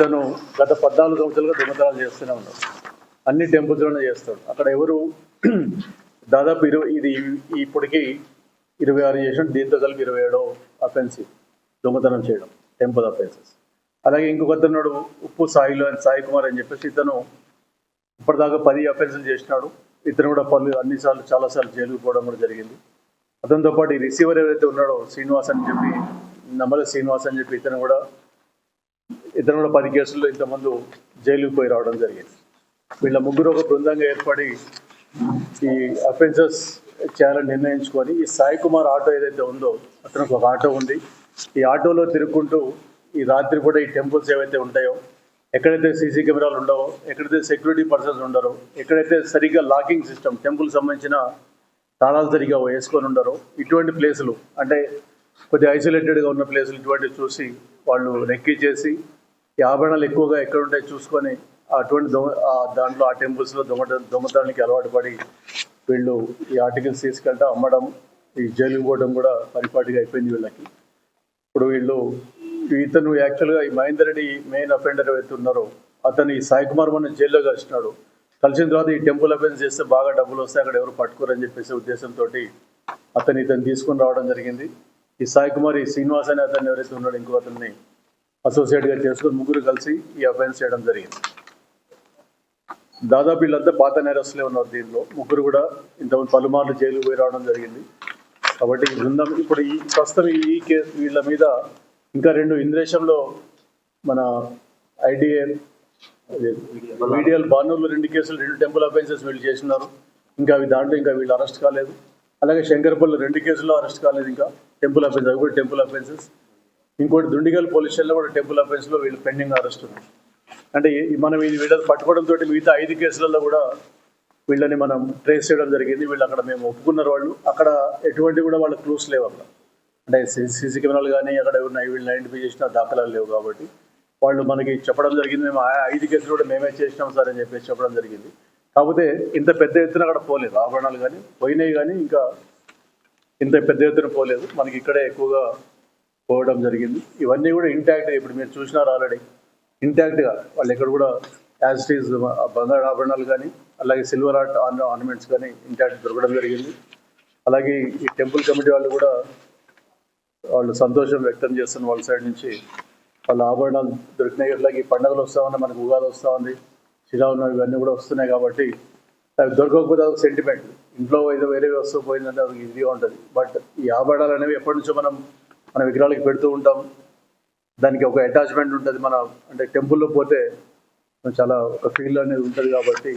ఇతను గత 14 సంవత్సరాలుగా దొంగతనాలు చేస్తూనే ఉన్నాడు. అన్ని టెంపుల్స్లోనే చేస్తాడు. అక్కడ ఎవరు దాదాపు ఇది ఇప్పటికి 26 చేసినట్టు, దీంతో కలిపి 27వ అఫెన్సివ్ దొంగతనం చేయడం, టెంపుల్ అఫెన్సెస్. అలాగే ఇంకొకతనుడు ఉప్పు సాయి కుమార్ అని చెప్పేసి ఇతను ఇప్పటిదాకా 10 అఫెన్సులు చేసినాడు. ఇతను కూడా అన్నిసార్లు చాలాసార్లు జైలుకు పోవడం కూడా జరిగింది. అతనితో పాటు ఈ రిసీవర్ ఎవరైతే ఉన్నాడో శ్రీనివాస్ అని చెప్పి, నమ్మల శ్రీనివాస్ అని చెప్పి ఇతను కూడా 10 కేసుల్లో ఇంతకుముందు జైలుకు పోయి రావడం జరిగింది. వీళ్ళ ముగ్గురు ఒక బృందంగా ఏర్పడి ఈ అఫెన్సెస్ చేయాలని నిర్ణయించుకొని, ఈ సాయి కుమార్ ఆటో ఏదైతే ఉందో అతనికి ఒక ఆటో ఉంది. ఈ ఆటోలో తిరుగుకుంటూ ఈ రాత్రి కూడా ఈ టెంపుల్స్ ఏవైతే ఉంటాయో, ఎక్కడైతే సీసీ కెమెరాలు ఉండవో, ఎక్కడైతే సెక్యూరిటీ పర్సన్స్ ఉండరో, ఎక్కడైతే సరిగ్గా లాకింగ్ సిస్టమ్ టెంపుల్ సంబంధించిన తాళాలు సరిగ్గా వేసుకొని ఉండరో, ఇటువంటి ప్లేసులు అంటే కొద్దిగా ఐసోలేటెడ్గా ఉన్న ప్లేసులు ఇటువంటివి చూసి వాళ్ళు రెక్కి చేసి ఈ ఆభరణాలు ఎక్కువగా ఎక్కడ ఉంటాయి చూసుకొని అటువంటి దాంట్లో ఆ టెంపుల్స్లో దొంగతనానికి అలవాటు పడి వీళ్ళు ఈ ఆర్టికల్స్ తీసుకెళ్ళటం, అమ్మడం, ఈ జైలుకు పోవడం కూడా పరిపాటిగా అయిపోయింది వీళ్ళకి. ఇప్పుడు ఇతను యాక్చువల్గా ఈ మహేందర్ రెడ్డి మెయిన్ అఫెండర్ ఏవైతే ఉన్నారో అతను ఈ సాయి కుమార్ మన జైల్లో కలిసినాడు. కలిసిన తర్వాత ఈ టెంపుల్ అఫెన్స్ చేస్తే బాగా డబ్బులు వస్తాయి, అక్కడ ఎవరు పట్టుకోరని చెప్పేసి ఉద్దేశంతో ఇతను తీసుకుని రావడం జరిగింది. ఈ సాయి కుమార్, ఈ శ్రీనివాస్ అనే అతను ఎవరైతే ఉన్నాడో ఇంకో అతన్ని అసోసియేట్గా చేసుకొని ముగ్గురు కలిసి ఈ అఫెన్స్ చేయడం జరిగింది. దాదాపు వీళ్ళంతా పాత నేరస్తులే ఉన్నారు. దీనిలో ముగ్గురు కూడా ఇంతకుముందు పలుమార్లు జైలుకు పోయి రావడం జరిగింది. కాబట్టి ఈ బృందం ఇప్పుడు ప్రస్తుతం ఈ కేసు వీళ్ళ మీద ఇంకా 2 ఇంద్రేశంలో మన మీడియల్ బానూరులో 2 కేసులు, 2 టెంపుల్ అఫెన్సెస్ వీళ్ళు చేసినారు. ఇంకా దాంట్లో వీళ్ళు అరెస్ట్ కాలేదు. అలాగే శంకర్పల్లి 2 కేసుల్లో అరెస్ట్ కాలేదు. ఇంకా టెంపుల్ అఫెన్స్, అవి కూడా టెంపుల్ అఫెన్సెస్. ఇంకోటి దుండిగల్ పోలీస్ స్టేషన్లో కూడా టెంపుల్ అఫెన్స్లో వీళ్ళు పెండింగ్ అరెస్ట్ ఉంది. అంటే మనం వీళ్ళని పట్టుకోవడంతో మిగతా 5 కేసులలో కూడా వీళ్ళని మనం ట్రేస్ చేయడం జరిగింది. వీళ్ళు అక్కడ మేము ఒప్పుకున్నారు. వాళ్ళు అక్కడ ఎటువంటి కూడా వాళ్ళ క్లూస్ లేవు. అక్కడ అంటే సీసీ కెమెరాలు కానీ అక్కడ ఎవరిన వీళ్ళని ఐడెంటిఫై చేసిన దాఖలాలు లేవు. కాబట్టి వాళ్ళు మనకి చెప్పడం జరిగింది, మేము 5 కేసులు కూడా మేమే చేసినాం సార్ అని చెప్పేసి చెప్పడం జరిగింది. కాకపోతే ఇంత పెద్ద ఎత్తున అక్కడ పోలేదు, ఆభరణాలు కానీ పోయినాయి, కానీ ఇంకా ఇంత పెద్ద ఎత్తున పోలేదు. మనకి ఇక్కడే ఎక్కువగా పోవడం జరిగింది. ఇవన్నీ కూడా ఇంటాక్ట్గా ఇప్పుడు మీరు చూసినారు ఆల్రెడీ. ఇంటాక్ట్గా వాళ్ళు ఎక్కడ కూడా యాజ్ ఇట్ ఈజ్ బంగారు ఆభరణాలు కానీ అలాగే సిల్వర్ ఆర్నమెంట్స్ కానీ ఇంటాక్ట్ దొరకడం జరిగింది. అలాగే ఈ టెంపుల్ కమిటీ వాళ్ళు కూడా వాళ్ళు సంతోషం వ్యక్తం చేస్తున్న వాళ్ళ సైడ్ నుంచి వాళ్ళ ఆభరణాలు దొరికినాయి. అలాగే ఈ పండుగలు వస్తూ ఉన్నాయి, మనకు ఉగాది వస్తూ ఉంది, శ్రీరామనవమి, ఇవన్నీ కూడా వస్తున్నాయి. కాబట్టి అవి దొరకకపోతే అదొక సెంటిమెంట్. ఇంట్లో ఏదో వేరే వస్తువు పోయిందంటే అది ఇదిగా ఉంటుంది. బట్ ఈ ఆభరణాలు అనేవి ఎప్పటి నుంచో మన విగ్రహాలకి పెడుతూ ఉంటాం. దానికి ఒక అటాచ్మెంట్ ఉంటుంది. అంటే టెంపుల్లో పోతే చాలా ఒక ఫీల్ అనేది ఉంటుంది. కాబట్టి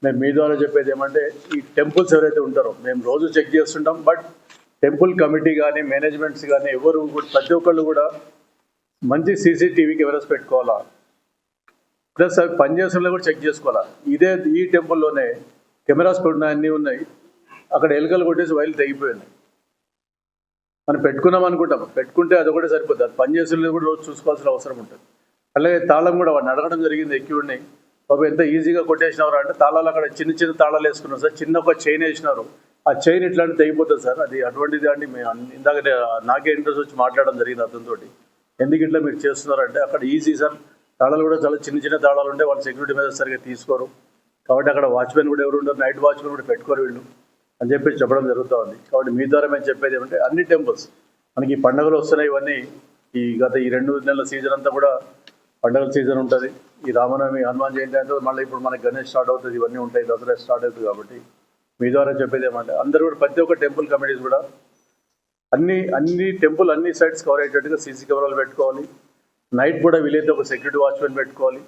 మేము మీ ద్వారా చెప్పేది ఏమంటే, ఈ టెంపుల్స్ ఎవరైతే ఉంటారో మేము రోజు చెక్ చేస్తుంటాం. బట్ టెంపుల్ కమిటీ కానీ మేనేజ్మెంట్స్ కానీ ఎవరు ప్రతి ఒక్కళ్ళు కూడా మంచి సీసీటీవీ కెమెరాస్ పెట్టుకోవాలా. ప్లస్ అవి పనిచేస్తున్నా కూడా చెక్ చేసుకోవాలా. ఈ టెంపుల్లోనే కెమెరాస్ ఉన్నాయి, అన్నీ ఉన్నాయి. అక్కడ ఎలుకలు కొట్టేసి వైర్లు తెగిపోయినాయి. మనం పెట్టుకున్నాం అనుకుంటాం, పెట్టుకుంటే అది ఒకటే సరిపోతుంది. అది పనిచేస్తున్నది కూడా రోజు చూసుకోవాల్సిన అవసరం ఉంటుంది. అలాగే తాళం కూడా వాడిని అడగడం జరిగింది, ఎక్కివుడిని, బాబు ఎంత ఈజీగా కొట్టేసినారు అంటే, తాళాలు అక్కడ చిన్న తాళాలు వేసుకున్నాం సార్, చిన్న ఒక చైన్ వేసినారు, ఆ చైన్ ఇట్లాంటి తెగిపోతుంది సార్, అది అటువంటిది అండి. మేము ఇందాక నాకే ఇంట్రెస్ట్ వచ్చి మాట్లాడడం జరిగింది అతనితో, ఎందుకు ఇట్లా మీరు చేస్తున్నారంటే, అక్కడ ఈజీ సార్, తాళాలు కూడా చాలా చిన్న తాళాలు ఉంటాయి, వాళ్ళు సెక్యూరిటీ మీద సరిగ్గా తీసుకోరు. కాబట్టి అక్కడ వాచ్మెన్ కూడా ఎవరు ఉండరు, నైట్ వాచ్మెన్ కూడా పెట్టుకోరు వీళ్ళు అని చెప్పి చెప్పడం జరుగుతూ ఉంది. కాబట్టి మీ ద్వారా మేము చెప్పేది ఏమంటే, అన్ని టెంపుల్స్ మనకి పండుగలు వస్తున్నాయి. ఇవన్నీ గత 2 నెలల సీజన్ అంతా కూడా పండుగల సీజన్ ఉంటుంది. ఈ రామనవమి, హనుమాన్ జయంతి అంటే మళ్ళీ ఇప్పుడు మనకి గణేష్ స్టార్ట్ అవుతుంది, ఇవన్నీ ఉంటాయి, దసరా స్టార్ట్ అవుతుంది. కాబట్టి మీ ద్వారా చెప్పేది ఏమంటే, అందరూ కూడా ప్రతి ఒక్క టెంపుల్ కమిటీస్ కూడా అన్ని టెంపుల్ అన్ని సైడ్స్ కవర్ అయ్యేటట్టుగా సీసీ కెమెరాలు పెట్టుకోవాలి. నైట్ కూడా వీలైతే ఒక సెక్యూరిటీ వాచ్మెన్ పెట్టుకోవాలి.